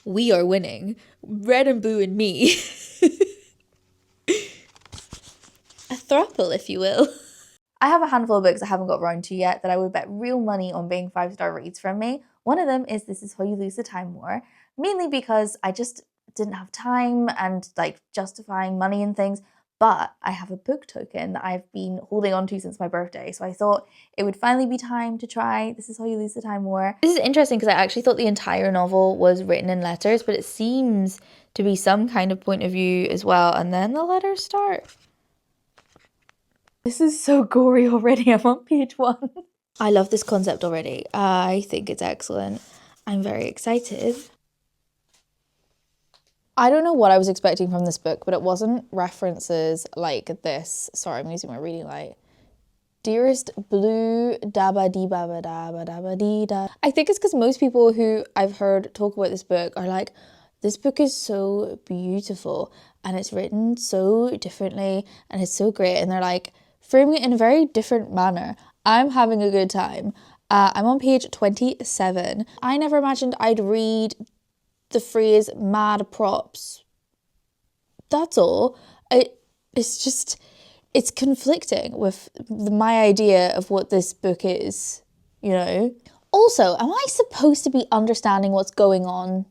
we are winning. Red and blue and me. A throuple, if you will. I have a handful of books I haven't got around to yet that I would bet real money on being 5-star reads from me. One of them is This Is How You Lose the Time War, mainly because I just didn't have time and like justifying money and things, but I have a book token that I've been holding on to since my birthday, so I thought it would finally be time to try This Is How You Lose the Time War. This is interesting because I actually thought the entire novel was written in letters, but it seems to be some kind of point of view as well, and then the letters start. This is so gory already. I'm on page 1. I love this concept already. I think it's excellent. I'm very excited. I don't know what I was expecting from this book, but it wasn't references like this. Sorry, I'm using my reading light. Dearest blue dabba dee babba dabba dabba dee da. I think it's because most people who I've heard talk about this book are like, this book is so beautiful and it's written so differently and it's so great, and they're like framing it in a very different manner. I'm having a good time. I'm on page 27. I never imagined I'd read the phrase mad props. That's all. It's conflicting with my idea of what this book is, you know? Also, am I supposed to be understanding what's going on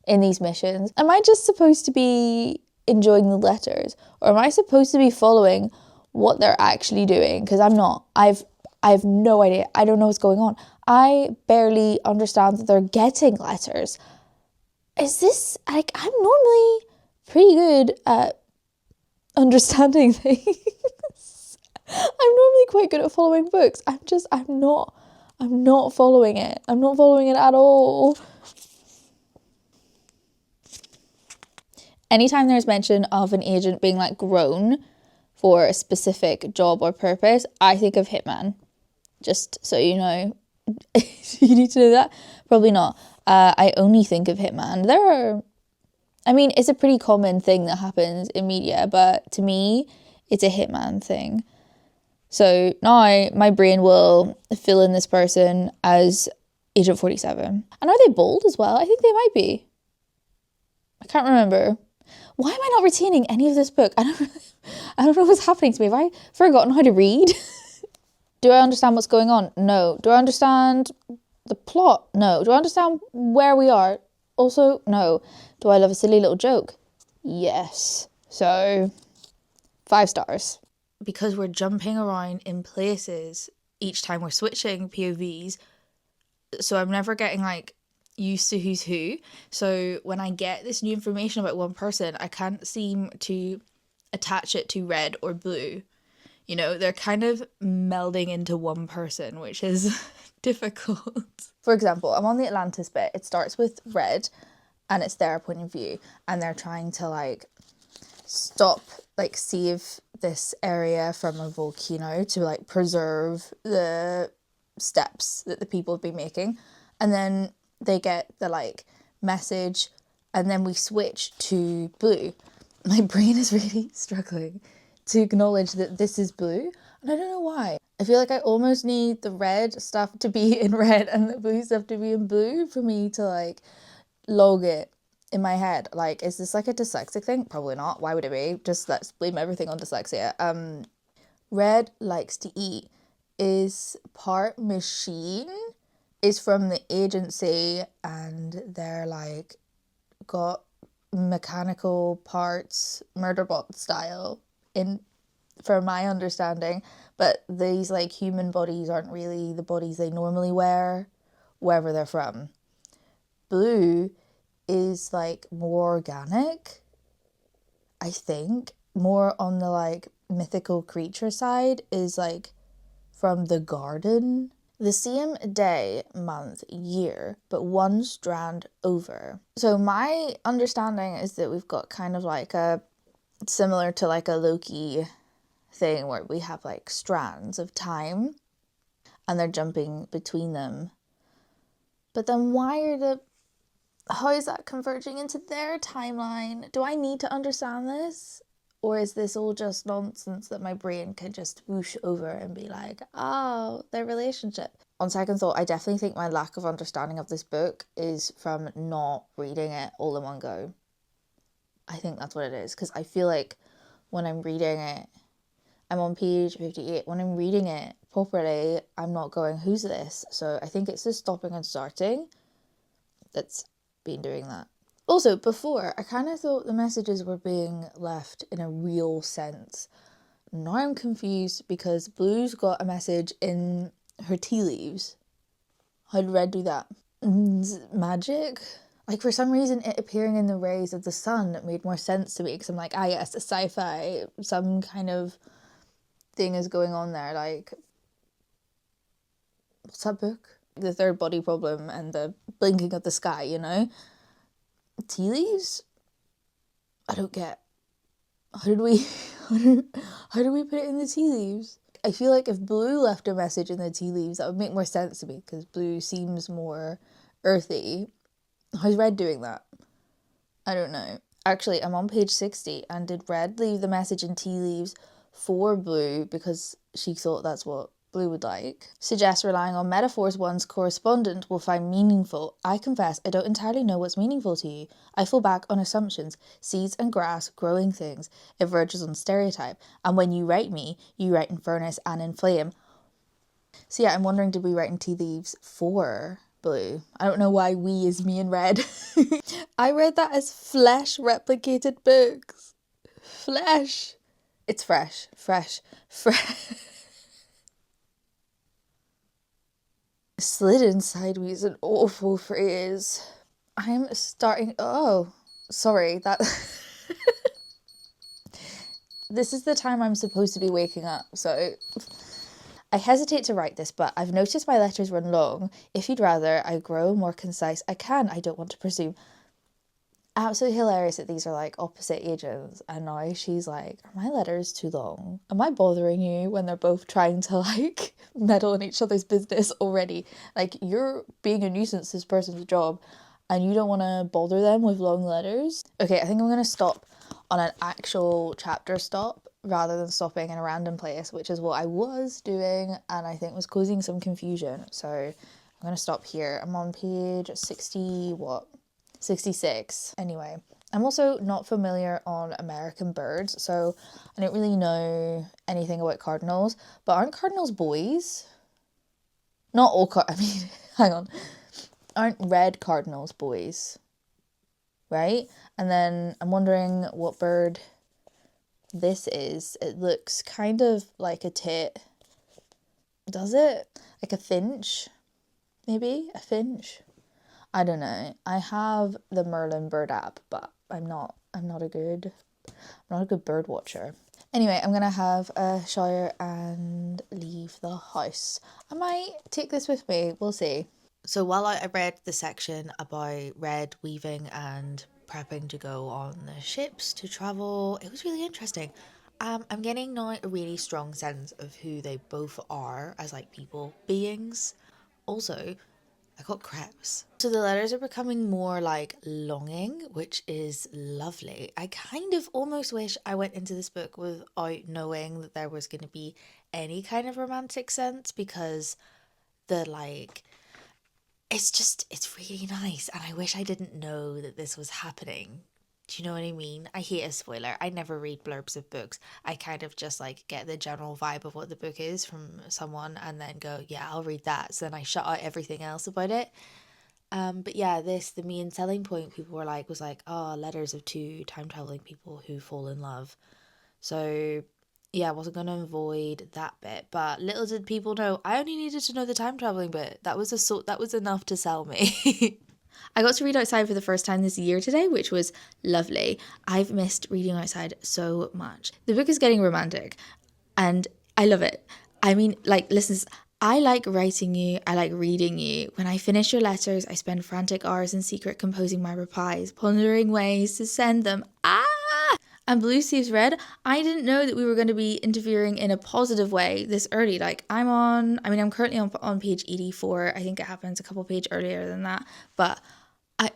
in these missions? Am I just supposed to be enjoying the letters? Or am I supposed to be following what they're actually doing? Because I'm not. I have no idea. I don't know what's going on. I barely understand that they're getting letters. Is this, like, I'm normally pretty good at understanding things. I'm normally quite good at following books. I'm not following it. I'm not following it at all. Anytime there's mention of an agent being like grown for a specific job or purpose, I think of Hitman. Just so you know. You need to know that? Probably not. I only think of Hitman. It's a pretty common thing that happens in media, but to me, it's a Hitman thing. So now my brain will fill in this person as Agent 47. And are they bold as well? I think they might be. I can't remember. Why am I not retaining any of this book? I don't know what's happening to me. Have I forgotten how to read? Do I understand what's going on? No. Do I understand the plot? No. Do I understand where we are? Also, no. Do I love a silly little joke? Yes. So, 5 stars. Because we're jumping around in places each time we're switching POVs, so I'm never getting like used to who's who. So when I get this new information about one person, I can't seem to attach it to red or blue. You know, they're kind of melding into one person, which is difficult. For example, I'm on the Atlantis bit. It starts with red and it's their point of view, and they're trying to like save this area from a volcano to like preserve the steps that the people have been making. And then they get the like message, and then we switch to blue. My brain is really struggling to acknowledge that this is blue, and I don't know why. I feel like I almost need the red stuff to be in red and the blue stuff to be in blue for me to like log it in my head. Like, is this like a dyslexic thing? Probably not. Why would it be? Just let's blame everything on dyslexia. Red likes to eat is part machine, is from the agency, and they're like got mechanical parts, Murderbot style, in from my understanding, but these like human bodies aren't really the bodies they normally wear wherever they're from. Blue is like more organic, I think, more on the like mythical creature side, is like from the garden. The same day, month, year, but one strand over. So my understanding is that we've got kind of like a, similar to like a Loki thing where we have like strands of time and they're jumping between them. But then how is that converging into their timeline? Do I need to understand this? Or is this all just nonsense that my brain can just whoosh over and be like, oh, their relationship? On second thought, I definitely think my lack of understanding of this book is from not reading it all in one go. I think that's what it is, because I feel like when I'm reading it, I'm on page 58. When I'm reading it properly, I'm not going, who's this? So I think it's the stopping and starting that's been doing that. Also, before, I kind of thought the messages were being left in a real sense. Now I'm confused because Blue's got a message in her tea leaves. How did Red do that? Magic? Like, for some reason, it appearing in the rays of the sun made more sense to me, because I'm like, ah, yes, a sci-fi, some kind of thing is going on there. Like, what's that book? The Third Body Problem and the blinking of the sky, you know? Tea leaves? I don't get. How did we put it in the tea leaves? I feel like if Blue left a message in the tea leaves, that would make more sense to me, because Blue seems more earthy. How's Red doing that? I don't know. Actually, I'm on page 60, and did Red leave the message in tea leaves for Blue because she thought that's what Blue would like? Suggests relying on metaphors one's correspondent will find meaningful. I confess I don't entirely know what's meaningful to you. I fall back on assumptions, seeds and grass, growing things. It verges on stereotype. And when you write me, you write in furnace and in flame. So yeah, I'm wondering, did we write in tea leaves for Blue? I don't know why we is me and Red. I read that as flesh replicated books. Flesh. It's fresh. Slid inside me is an awful phrase. I'm starting. Oh, sorry. That. This is the time I'm supposed to be waking up, so. I hesitate to write this, but I've noticed my letters run long. If you'd rather I grow more concise, I can. I don't want to presume. Absolutely hilarious that these are like opposite ages, and now she's like, are my letters too long? Am I bothering you, when they're both trying to like meddle in each other's business already? Like, you're being a nuisance to this person's job and you don't want to bother them with long letters? Okay, I think I'm going to stop on an actual chapter stop rather than stopping in a random place, which is what I was doing and I think was causing some confusion. So I'm going to stop here. I'm on page 66. Anyway, I'm also not familiar on American birds, so I don't really know anything about cardinals. But aren't cardinals boys? Not all hang on. Aren't red cardinals boys? Right? And then I'm wondering what bird this is. It looks kind of like a tit. Does it? Like a finch? Maybe? A finch? I don't know. I have the Merlin bird app, but I'm not a good bird watcher. Anyway, I'm gonna have a shower and leave the house. I might take this with me, we'll see. So while I read the section about Red weaving and prepping to go on the ships to travel, it was really interesting. I'm getting now a really strong sense of who they both are as like people, beings. Also, I got crepes. So the letters are becoming more like longing, which is lovely. I kind of almost wish I went into this book without knowing that there was going to be any kind of romantic sense, because it's really nice, and I wish I didn't know that this was happening. Do you know what I mean? I hate a spoiler. I never read blurbs of books. I kind of just like get the general vibe of what the book is from someone and then go, yeah, I'll read that. So then I shut out everything else about it. But yeah, the main selling point people were like, was like, oh, letters of two time traveling people who fall in love. So yeah, I wasn't going to avoid that bit, but little did people know, I only needed to know the time traveling bit. That was enough to sell me. I got to read outside for the first time this year today, which was lovely. I've missed reading outside so much. The book is getting romantic and I love it. I mean, like, listen, I like writing you, I like reading you. When I finish your letters, I spend frantic hours in secret composing my replies, pondering ways to send them. And Blue Sees Red, I didn't know that we were going to be interfering in a positive way this early. Like, I'm currently on page 84. I think it happens a couple page earlier than that. But I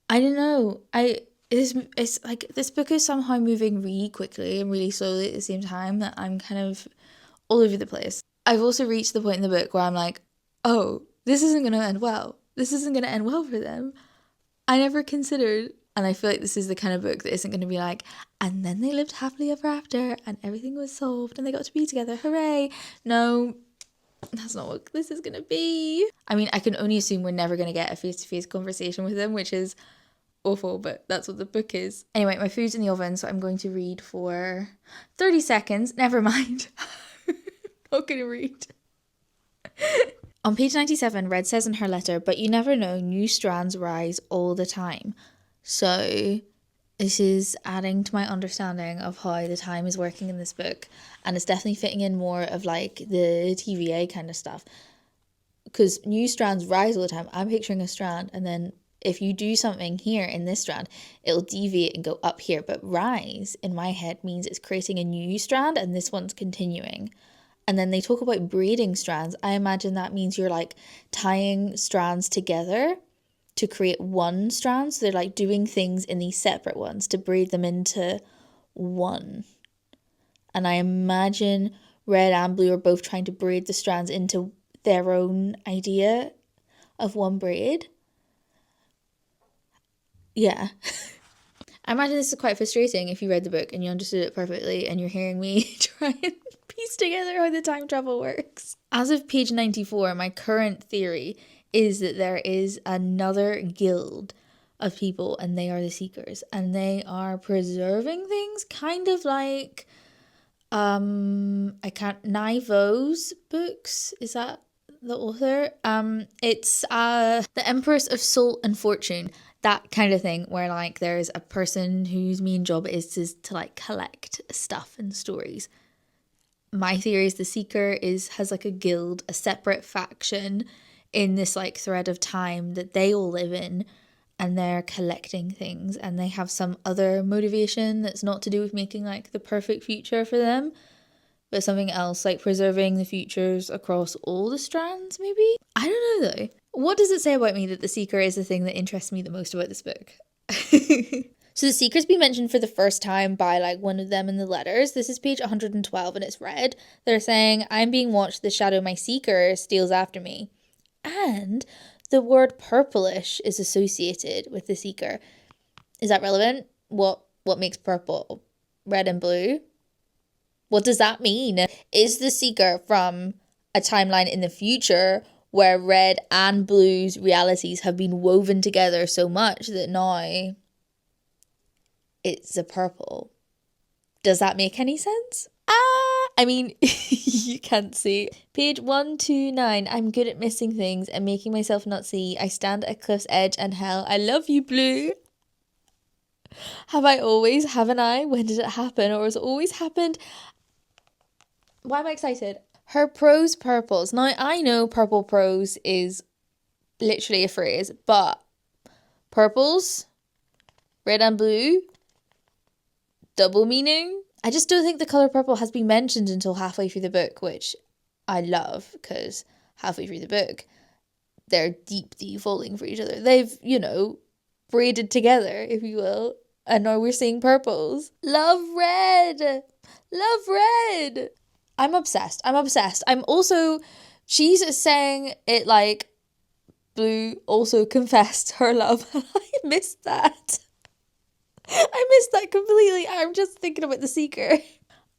don't know. It's like this book is somehow moving really quickly and really slowly at the same time that I'm kind of all over the place. I've also reached the point in the book where I'm like, oh, this isn't going to end well. This isn't going to end well for them. I never considered, and I feel like this is the kind of book that isn't going to be like, and then they lived happily ever after and everything was solved and they got to be together, hooray. No, that's not what this is going to be. I mean, I can only assume we're never going to get a face-to-face conversation with them, which is awful, but that's what the book is. Anyway, my food's in the oven, so I'm going to read for 30 seconds. Never mind. Not going to read. On page 97, Red says in her letter, but you never know, new strands rise all the time. So this is adding to my understanding of how the time is working in this book, and it's definitely fitting in more of like the TVA kind of stuff, because new strands rise all the time. I'm picturing a strand, and then if you do something here in this strand, it'll deviate and go up here, but rise in my head means it's creating a new strand and this one's continuing. And then they talk about braiding strands. I imagine that means you're like tying strands together to create one strand. So they're like doing things in these separate ones to braid them into one. And I imagine Red and Blue are both trying to braid the strands into their own idea of one braid. Yeah. I imagine this is quite frustrating if you read the book and you understood it perfectly and you're hearing me try and piece together how the time travel works. As of page 94, my current theory is that there is another guild of people and they are the Seekers, and they are preserving things kind of like Naivo's books. Is that the author? It's The Empress of Salt and Fortune. That kind of thing where like there's a person whose main job is to like collect stuff and stories. My theory is the Seeker has like a guild, a separate faction in this like thread of time that they all live in, and they're collecting things, and they have some other motivation that's not to do with making like the perfect future for them, but something else, like preserving the futures across all the strands, maybe? I don't know though. What does it say about me that the Seeker is the thing that interests me the most about this book? So the Seeker's been mentioned for the first time by like one of them in the letters. This is page 112 and it's red. They're saying, I'm being watched, the shadow my Seeker steals after me. And the word purplish is associated with the Seeker. Is that relevant? What makes purple? Red and blue? What does that mean? Is the Seeker from a timeline in the future where Red and Blue's realities have been woven together so much that now it's a purple? Does that make any sense? I mean, you can't see. Page 129. I'm good at missing things and making myself not see. I stand at a cliff's edge and hell. I love you, Blue. Have I always? Haven't I? When did it happen? Or has it always happened? Why am I excited? Her prose purples. Now, I know purple prose is literally a phrase, but purples, red and blue, double meaning. I just don't think the colour purple has been mentioned until halfway through the book, which I love, because halfway through the book, they're deeply falling for each other. They've, braided together, if you will, and now we're seeing purples. Love red! Love red! I'm obsessed. I'm also, she's saying it like Blue also confessed her love. I missed that. I missed that completely. I'm just thinking about the Seeker.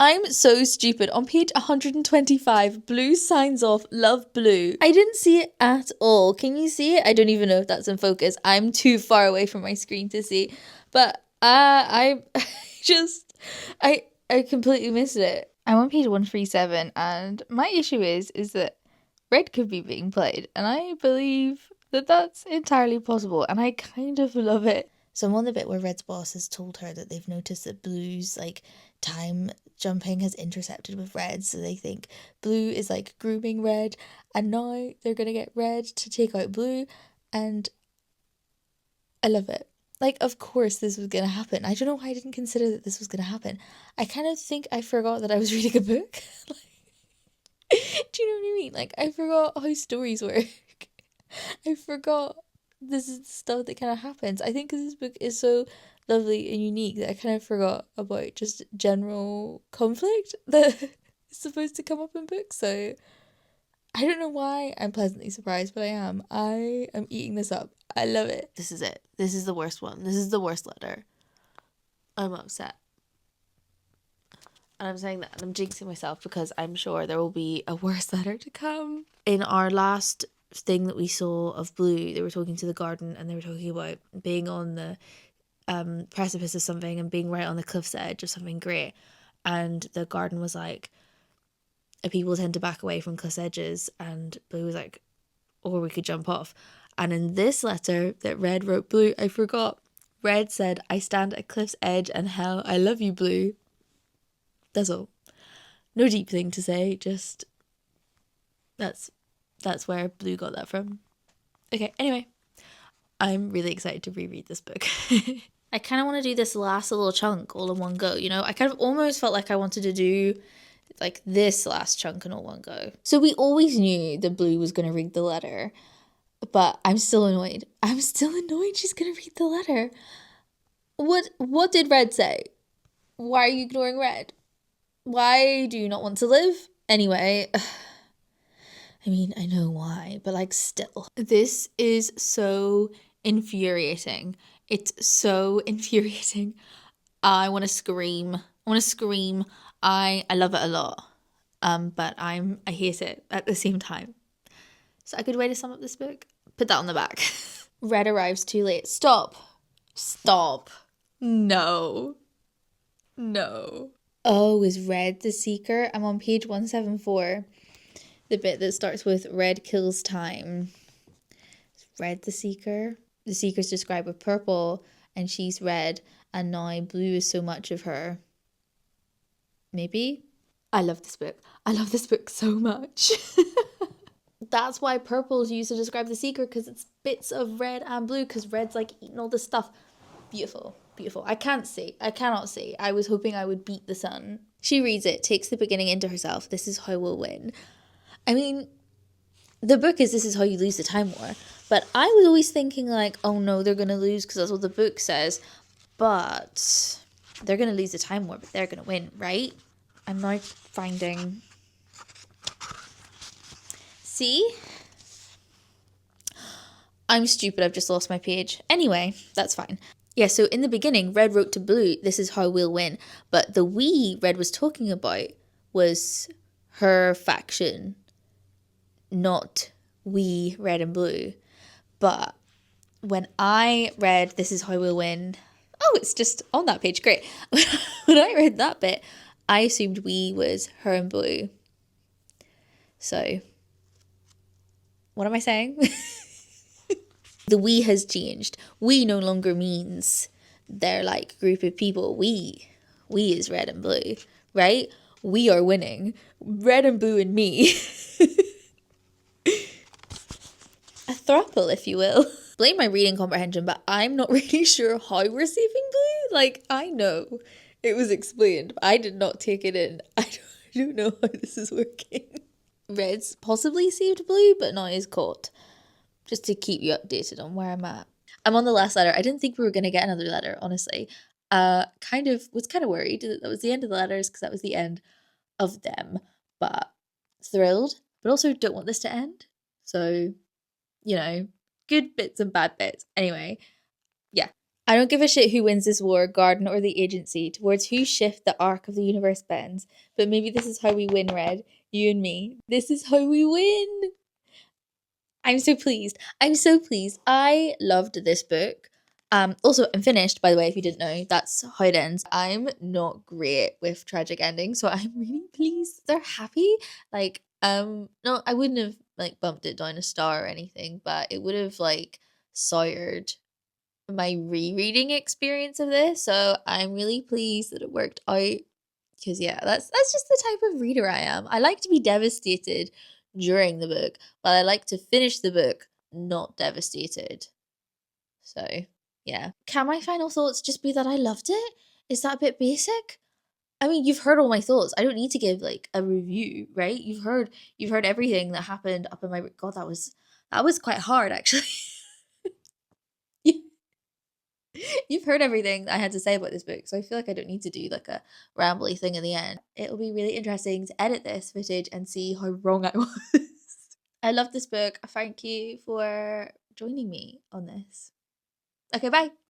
I'm so stupid. On page 125, Blue signs off, love Blue. I didn't see it at all. Can you see it? I don't even know if that's in focus. I'm too far away from my screen to see. But I completely missed it. I'm on page 137 and my issue is that Red could be being played, and I believe that that's entirely possible, and I kind of love it. So I'm on the bit where Red's boss has told her that they've noticed that Blue's like time jumping has intercepted with Red, so they think Blue is like grooming Red, and now they're gonna get Red to take out Blue, and I love it. Like, of course this was gonna happen. I don't know why I didn't consider that this was gonna happen. I kind of think I forgot that I was reading a book. Do you know what I mean? Like, I forgot how stories work. I forgot this is the stuff that kind of happens. I think because this book is so lovely and unique that I kind of forgot about just general conflict that is supposed to come up in books. So I don't know why I'm pleasantly surprised, but I am. I am eating this up. I love it. This is it. This is the worst one. This is the worst letter. I'm upset. And I'm saying that and I'm jinxing myself because I'm sure there will be a worse letter to come. In our last thing that we saw of Blue, they were talking to the garden and they were talking about being on the precipice of something and being right on the cliff's edge of something great. And the garden was like, people tend to back away from cliff's edges, and Blue was like, or we could jump off. And in this letter that Red wrote Blue, I forgot. Red said, I stand at cliff's edge and hell, I love you, Blue. That's all. No deep thing to say, just that's where Blue got that from. Okay, anyway, I'm really excited to reread this book. I kind of want to do this last little chunk all in one go, you know? I kind of almost felt like I wanted to do like this last chunk in all one go. So we always knew that Blue was going to read the letter, but I'm still annoyed. I'm still annoyed she's going to read the letter. What did Red say? Why are you ignoring Red? Why do you not want to live? Anyway, I mean, I know why, but like still. This is so infuriating. It's so infuriating. I want to scream. I love it a lot. But I hate it at the same time. So a good way to sum up this book? Put that on the back. Red arrives too late. Stop. No. Oh, is Red the seeker? I'm on page 174. The bit that starts with Red kills time. Is Red the seeker? The seeker's described with purple and she's red, and now blue is so much of her. Maybe? I love this book. I love this book so much. That's why purple is used to describe the seeker, because it's bits of red and blue, because red's like eating all this stuff. Beautiful. I cannot see. I was hoping I would beat the sun. She reads it, takes the beginning into herself. This is how we'll win. I mean, the book is This Is How You Lose the Time War. But I was always thinking like, oh no, they're going to lose because that's what the book says. But they're going to lose the Time War, but they're going to win, right? I'm now finding... See? I'm stupid, I've just lost my page. Anyway, that's fine. Yeah, so in the beginning, Red wrote to Blue, this is how we'll win. But the we Red was talking about was her faction, not we, Red and Blue. But when I read this is how we'll win, oh, it's just on that page, great. When I read that bit, I assumed we was her and Blue. So, what am I saying? The we has changed. We no longer means they're like a group of people. We is Red and Blue, right? We are winning. Red and Blue and me. A throuple, if you will. Blame my reading comprehension, but I'm not really sure how we're saving Blue. Like, I know it was explained, but I did not take it in. I don't know how this is working. Red's possibly saved Blue, but now is caught. Just to keep you updated on where I'm at. I'm on the last letter. I didn't think we were going to get another letter, honestly. Was kind of worried that was the end of the letters because that was the end of them. But thrilled, but also don't want this to end. So, you know, good bits and bad bits. Anyway, yeah. I don't give a shit who wins this war, Garden or the agency, towards whose shift the arc of the universe bends. But maybe this is how we win, Red. You and me. This is how we win. I'm so pleased. I loved this book. Also, I'm finished, by the way, if you didn't know. That's how it ends. I'm not great with tragic endings, so I'm really pleased they're happy. Like, no, I wouldn't have, like, bumped it down a star or anything, but it would have, like, soured my rereading experience of this, so I'm really pleased that it worked out. Because, yeah, that's just the type of reader I am. I like to be devastated during the book, but I like to finish the book not devastated. So, yeah. Can my final thoughts just be that I loved it? Is that a bit basic? I mean, you've heard all my thoughts. I don't need to give like a review, right? You've heard everything that happened up in my God, that was quite hard actually. You've heard everything I had to say about this book, so I feel like I don't need to do like a rambly thing in the end. It'll be really interesting to edit this footage and see how wrong I was. I love this book. Thank you for joining me on this. Okay, bye.